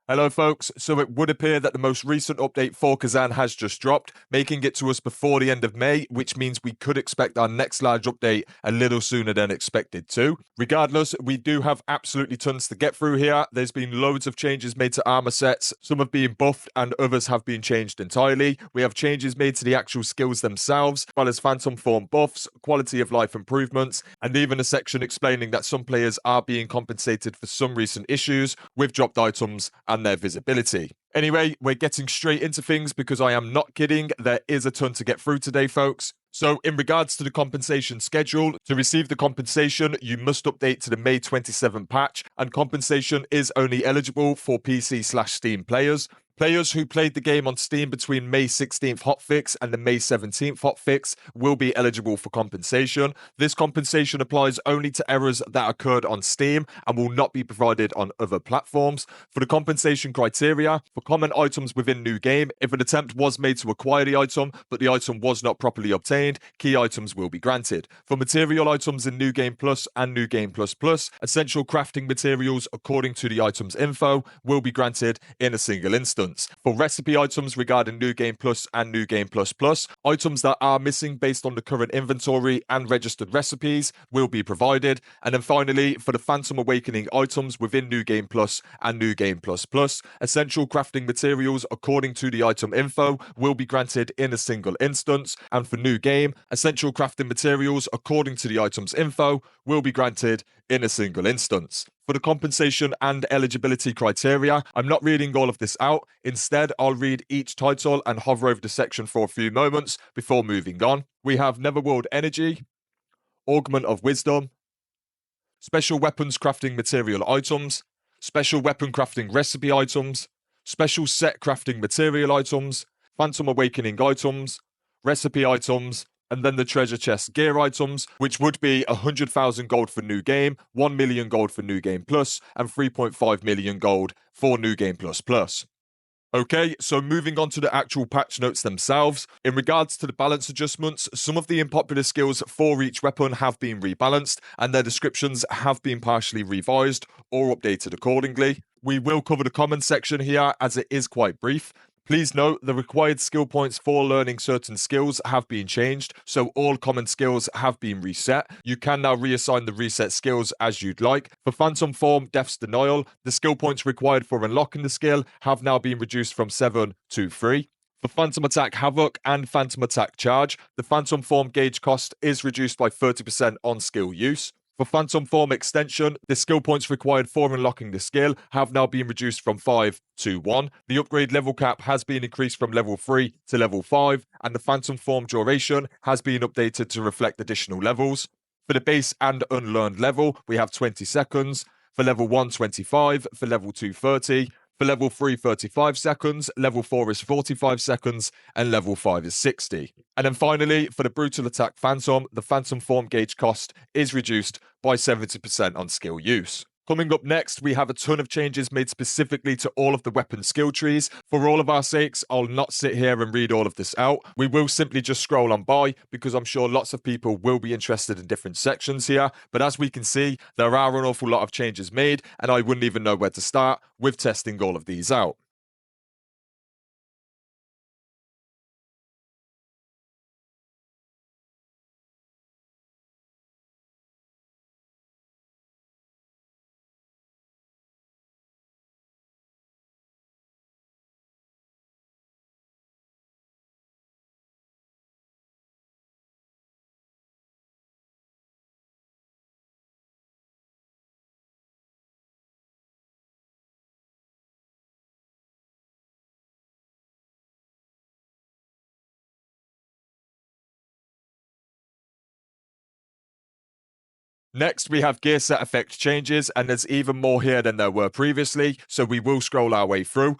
Hello folks, so it would appear that the most recent update for Khazan has just dropped, making it to us before the end of May, which means we could expect our next large update a little sooner than expected too. Regardless, we do have absolutely tons to get through here. There's been loads of changes made to armor sets, some have been buffed and others have been changed entirely. We have changes made to the actual skills themselves, as well as phantom form buffs, quality of life improvements, and even a section explaining that some players are being compensated for some recent issues with dropped items and their visibility. Anyway, we're getting straight into things because I am not kidding. There is a ton to get through today, folks. So, in regards to the compensation schedule, to receive the compensation, you must update to the May 27 patch, and compensation is only eligible for PC/Steam players. Players who played the game on Steam between May 16th hotfix and the May 17th hotfix will be eligible for compensation. This compensation applies only to errors that occurred on Steam and will not be provided on other platforms. For the compensation criteria, for common items within New Game, if an attempt was made to acquire the item, but the item was not properly obtained, key items will be granted. For material items in New Game Plus and New Game Plus Plus, essential crafting materials according to the item's info will be granted in a single instance. For recipe items regarding New Game Plus and New Game Plus Plus, items that are missing based on the current inventory and registered recipes will be provided. And then finally, for the Phantom Awakening items within New Game Plus and New Game Plus Plus, essential crafting materials according to the item info will be granted in a single instance. And for New Game, essential crafting materials according to the item's info will be granted in a single instance. For the compensation and eligibility criteria, I'm not reading all of this out. Instead, I'll read each title and hover over the section for a few moments before moving on. We have Netherworld Energy, Augment of Wisdom, Special Weapons Crafting Material Items, Special Weapon Crafting Recipe Items, Special Set Crafting Material Items, Phantom Awakening Items, Recipe Items, and then the treasure chest gear items, which would be 100,000 gold for New Game, 1 million gold for New Game Plus, and 3.5 million gold for New Game Plus Plus. Okay, so moving on to the actual patch notes themselves. In regards to the balance adjustments, some of the unpopular skills for each weapon have been rebalanced, and their descriptions have been partially revised or updated accordingly. We will cover the comments section here as it is quite brief. Please note the required skill points for learning certain skills have been changed, so all common skills have been reset. You can now reassign the reset skills as you'd like. For Phantom Form Death's Denial, the skill points required for unlocking the skill have now been reduced from 7 to 3. For Phantom Attack Havoc and Phantom Attack Charge, the Phantom Form gauge cost is reduced by 30% on skill use. For Phantom Form Extension, the skill points required for unlocking the skill have now been reduced from 5 to 1. The upgrade level cap has been increased from level 3 to level 5, and the Phantom Form duration has been updated to reflect additional levels. For the base and unlearned level, we have 20 seconds. For level 1, 25. For level 2, 30. For level 3, 35 seconds, level 4 is 45 seconds, and level 5 is 60. And then finally, for the Brutal Attack Phantom, the Phantom Form gauge cost is reduced by 70% on skill use. Coming up next, we have a ton of changes made specifically to all of the weapon skill trees. For all of our sakes, I'll not sit here and read all of this out. We will simply just scroll on by because I'm sure lots of people will be interested in different sections here. But as we can see, there are an awful lot of changes made, and I wouldn't even know where to start with testing all of these out. Next, we have gear set effect changes, and there's even more here than there were previously, so we will scroll our way through.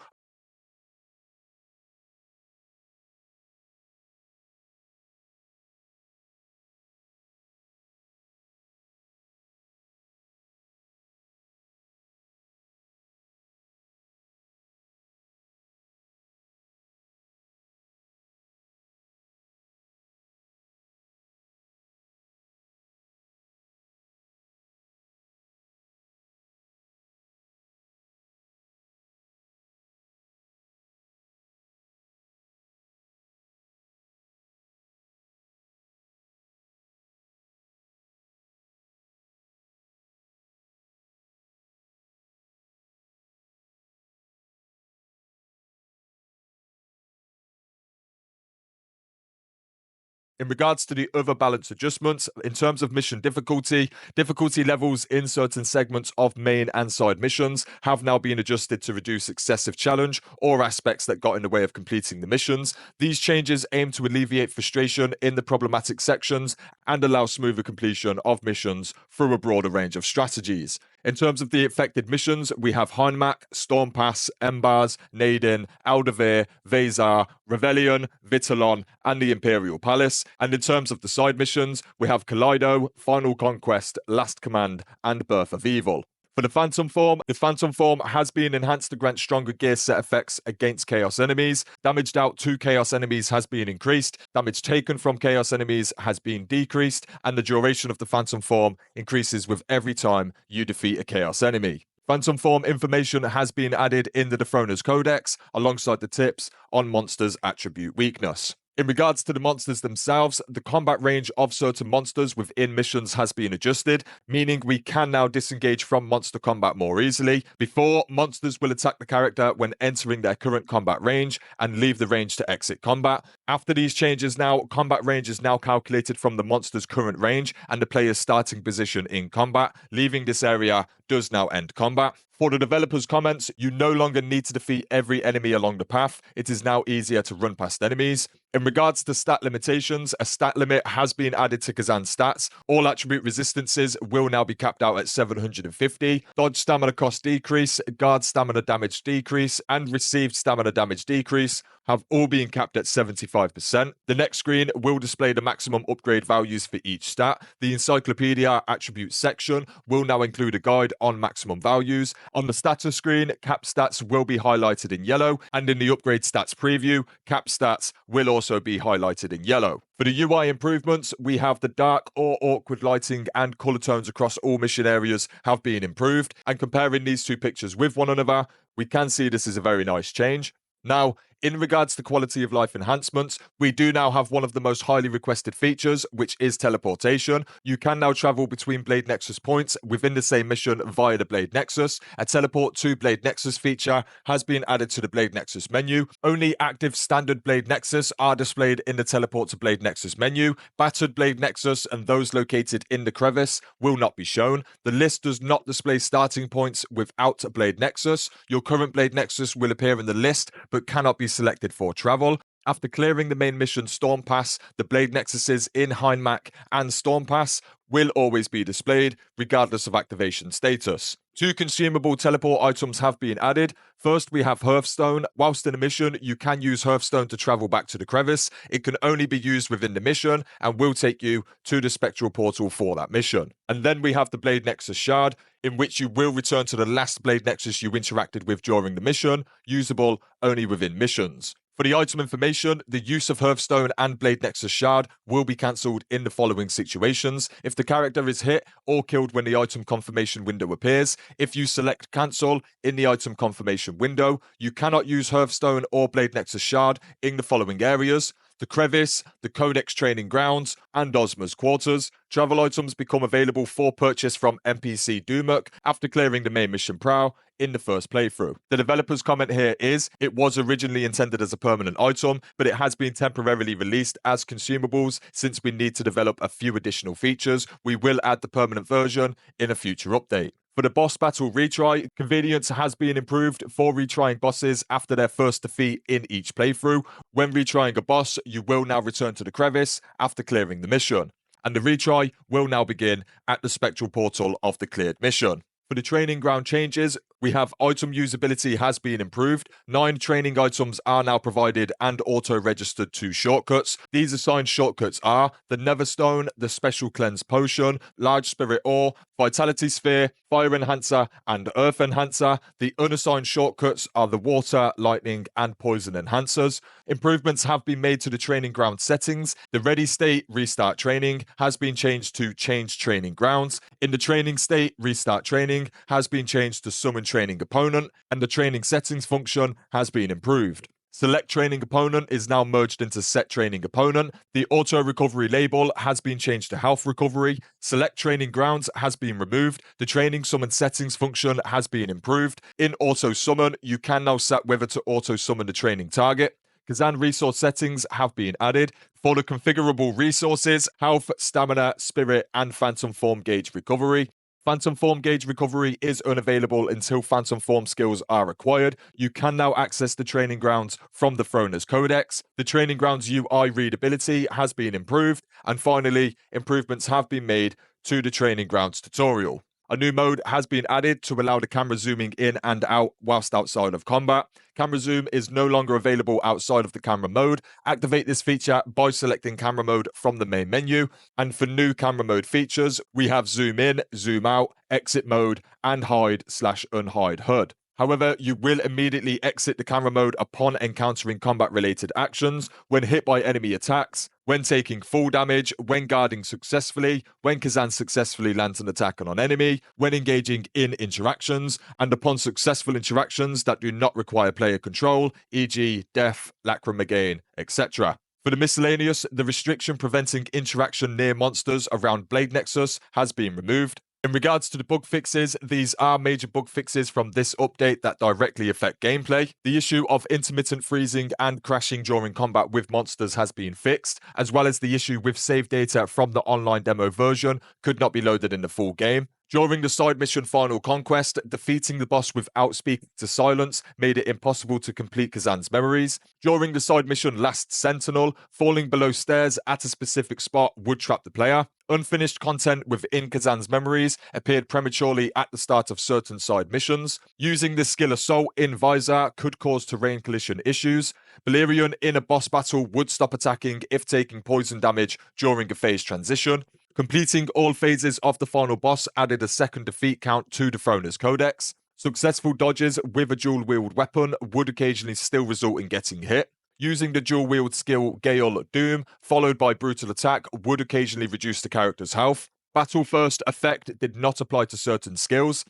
In regards to the other balance adjustments, in terms of mission difficulty, difficulty levels in certain segments of main and side missions have now been adjusted to reduce excessive challenge or aspects that got in the way of completing the missions. These changes aim to alleviate frustration in the problematic sections and allow smoother completion of missions through a broader range of strategies. In terms of the affected missions, we have Heinmach, Storm Pass, Embars, Naden, Aldevir, Vezar, Rebellion, Vitellon, and the Imperial Palace. And in terms of the side missions, we have Kaleido, Final Conquest, Last Command, and Birth of Evil. For the Phantom Form has been enhanced to grant stronger gear set effects against Chaos enemies. Damage dealt to Chaos enemies has been increased, damage taken from Chaos enemies has been decreased, and the duration of the Phantom Form increases with every time you defeat a Chaos enemy. Phantom Form information has been added in the Dethroner's Codex, alongside the tips on monsters' attribute weakness. In regards to the monsters themselves, the combat range of certain monsters within missions has been adjusted, meaning we can now disengage from monster combat more easily. Before, monsters will attack the character when entering their current combat range and leave the range to exit combat. After these changes now, combat range is now calculated from the monster's current range and the player's starting position in combat. Leaving this area does now end combat. For the developers' comments, you no longer need to defeat every enemy along the path. It is now easier to run past enemies. In regards to stat limitations, a stat limit has been added to Khazan's stats. All attribute resistances will now be capped out at 750. Dodge stamina cost decrease, guard stamina damage decrease, and received stamina damage decrease have all been capped at 75%. The next screen will display the maximum upgrade values for each stat. The Encyclopedia attribute section will now include a guide on maximum values. On the status screen, cap stats will be highlighted in yellow, and in the upgrade stats preview, cap stats will also be highlighted in yellow. For the UI improvements, we have the dark or awkward lighting and colour tones across all mission areas have been improved, and comparing these two pictures with one another, we can see this is a very nice change. Now, in regards to quality of life enhancements, we do now have one of the most highly requested features, which is teleportation. You can now travel between Blade Nexus points within the same mission via the Blade Nexus. A teleport to Blade Nexus feature has been added to the Blade Nexus menu. Only active standard Blade Nexus are displayed in the teleport to Blade Nexus menu. Battered Blade Nexus and those located in the crevice will not be shown. The list does not display starting points without a Blade Nexus. Your current Blade Nexus will appear in the list, but cannot be selected for travel. After clearing the main mission Storm Pass, the Blade Nexuses in Heinmach and Storm Pass will always be displayed, regardless of activation status. 2 consumable teleport items have been added. First, we have Hearthstone. Whilst in a mission, you can use Hearthstone to travel back to the crevice. It can only be used within the mission and will take you to the Spectral Portal for that mission. And then we have the Blade Nexus Shard, in which you will return to the last Blade Nexus you interacted with during the mission, usable only within missions. For the item information, the use of Hearthstone and Blade Nexus Shard will be cancelled in the following situations. If the character is hit or killed when the item confirmation window appears, if you select cancel in the item confirmation window, you cannot use Hearthstone or Blade Nexus Shard in the following areas: the Crevice, the Codex Training Grounds, and Ozma's Quarters. Travel items become available for purchase from NPC Dumuk after clearing the main mission prow in the first playthrough. The developer's comment here is, it was originally intended as a permanent item, but it has been temporarily released as consumables since we need to develop a few additional features. We will add the permanent version in a future update. For the boss battle retry, convenience has been improved for retrying bosses after their first defeat in each playthrough. When retrying a boss, you will now return to the crevice after clearing the mission, and the retry will now begin at the Spectral Portal of the cleared mission. For the training ground changes, we have item usability has been improved. 9 training items are now provided and auto-registered to shortcuts. These assigned shortcuts are the Neverstone, the Special Cleanse Potion, Large Spirit Ore, Vitality Sphere, Fire Enhancer, and Earth Enhancer. The unassigned shortcuts are the Water, Lightning, and Poison Enhancers. Improvements have been made to the training ground settings. The Ready State Restart Training has been changed to Change Training Grounds. In the Training State Restart Training has been changed to Summon Training Opponent, and the Training Settings function has been improved. Select Training Opponent is now merged into Set Training Opponent. The Auto Recovery label has been changed to Health Recovery. Select Training Grounds has been removed. The Training Summon Settings function has been improved. In Auto Summon, you can now set whether to auto summon the training target. Khazan resource settings have been added. For the configurable resources, health, stamina, spirit, and phantom form gauge recovery. Phantom Form Gauge recovery is unavailable until Phantom Form skills are acquired. You can now access the training grounds from the Throner's Codex. The training grounds UI readability has been improved. And finally, improvements have been made to the training grounds tutorial. A new mode has been added to allow the camera zooming in and out whilst outside of combat. Camera zoom is no longer available outside of the camera mode. Activate this feature by selecting camera mode from the main menu. And for new camera mode features, we have zoom in, zoom out, exit mode, and hide/unhide HUD. However, you will immediately exit the camera mode upon encountering combat-related actions, when hit by enemy attacks, when taking full damage, when guarding successfully, when Khazan successfully lands an attack on an enemy, when engaging in interactions, and upon successful interactions that do not require player control, e.g. death, lacrima gain, etc. For the miscellaneous, the restriction preventing interaction near monsters around Blade Nexus has been removed. In regards to the bug fixes, these are major bug fixes from this update that directly affect gameplay. The issue of intermittent freezing and crashing during combat with monsters has been fixed, as well as the issue with save data from the online demo version could not be loaded in the full game. During the side mission Final Conquest, defeating the boss without speaking to silence made it impossible to complete Khazan's memories. During the side mission Last Sentinel, falling below stairs at a specific spot would trap the player. Unfinished content within Khazan's memories appeared prematurely at the start of certain side missions. Using the skill Assault in Visor could cause terrain collision issues. Balerion in a boss battle would stop attacking if taking poison damage during a phase transition. Completing all phases of the final boss added a second defeat count to the Throner's Codex. Successful dodges with a dual-wield weapon would occasionally still result in getting hit. Using the dual-wield skill Gale Doom, followed by Brutal Attack, would occasionally reduce the character's health. Battle First effect did not apply to certain skills.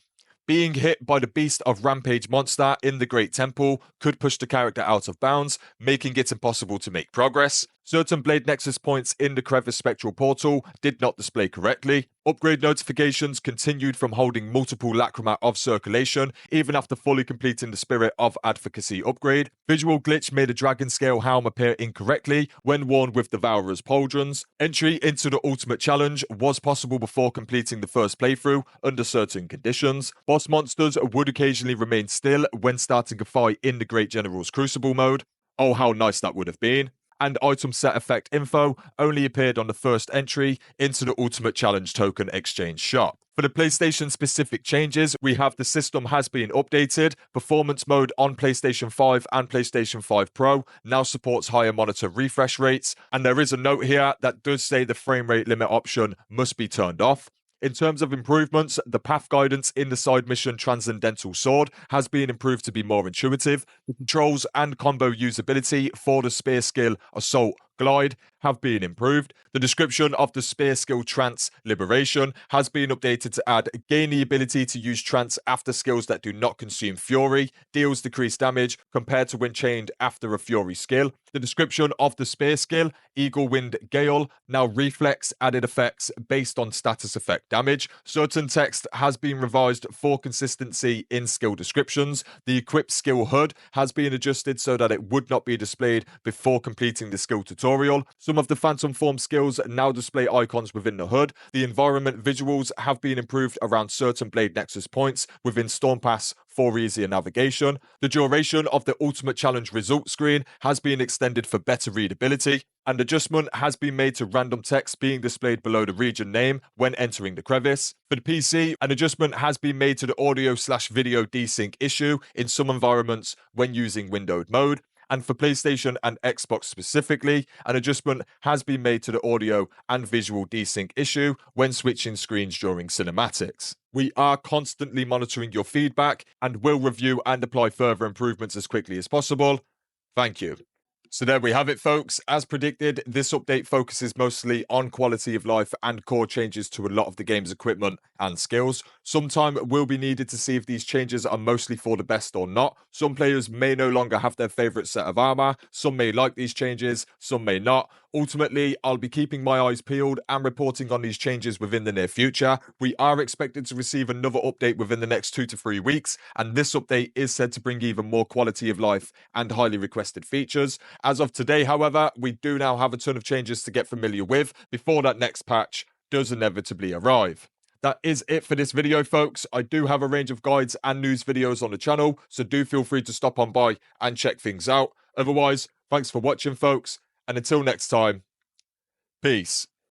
Being hit by the Beast of Rampage monster in the Great Temple could push the character out of bounds, making it impossible to make progress. Certain Blade Nexus points in the Crevice Spectral Portal did not display correctly. Upgrade notifications continued from holding multiple Lacrima of circulation, even after fully completing the Spirit of Advocacy upgrade. Visual glitch made a Dragon Scale helm appear incorrectly when worn with Devourer's Pauldrons. Entry into the Ultimate Challenge was possible before completing the first playthrough under certain conditions. Boss monsters would occasionally remain still when starting a fight in the Great General's Crucible mode. Oh, how nice that would have been. And item set effect info only appeared on the first entry into the Ultimate Challenge token exchange shop. For the PlayStation specific changes, we have the system has been updated. Performance mode on PlayStation 5 and PlayStation 5 Pro now supports higher monitor refresh rates. And there is a note here that does say the frame rate limit option must be turned off. In terms of improvements, the path guidance in the side mission Transcendental Sword has been improved to be more intuitive. The controls and combo usability for the spear skill Assault Glide have been improved. The description of the spear skill Trance Liberation has been updated to add gain the ability to use trance after skills that do not consume fury, deals decreased damage compared to when chained after a fury skill. The description of the spear skill Eagle Wind Gale now reflex added effects based on status effect damage. Certain text has been revised for consistency in skill descriptions. The equipped skill HUD has been adjusted so that it would not be displayed before completing the skill tutorial. Some of the Phantom Form skills now display icons within the HUD. The environment visuals have been improved around certain Blade Nexus points within Storm Pass for easier navigation. The duration of the Ultimate Challenge result screen has been extended for better readability. And adjustment has been made to random text being displayed below the region name when entering the crevice. For the PC, an adjustment has been made to the audio/video desync issue in some environments when using windowed mode. And for PlayStation and Xbox specifically, an adjustment has been made to the audio and visual desync issue when switching screens during cinematics. We are constantly monitoring your feedback and will review and apply further improvements as quickly as possible. Thank you. So there we have it, folks. As predicted, this update focuses mostly on quality of life and core changes to a lot of the game's equipment and skills. Some time will be needed to see if these changes are mostly for the best or not. Some players may no longer have their favorite set of armor, some may like these changes, some may not. Ultimately, I'll be keeping my eyes peeled and reporting on these changes within the near future. We are expected to receive another update within the next 2 to 3 weeks, and this update is said to bring even more quality of life and highly requested features. As of today, however, we do now have a ton of changes to get familiar with before that next patch does inevitably arrive. That is it for this video, folks. I do have a range of guides and news videos on the channel, so do feel free to stop on by and check things out. Otherwise, thanks for watching, folks, and until next time, peace.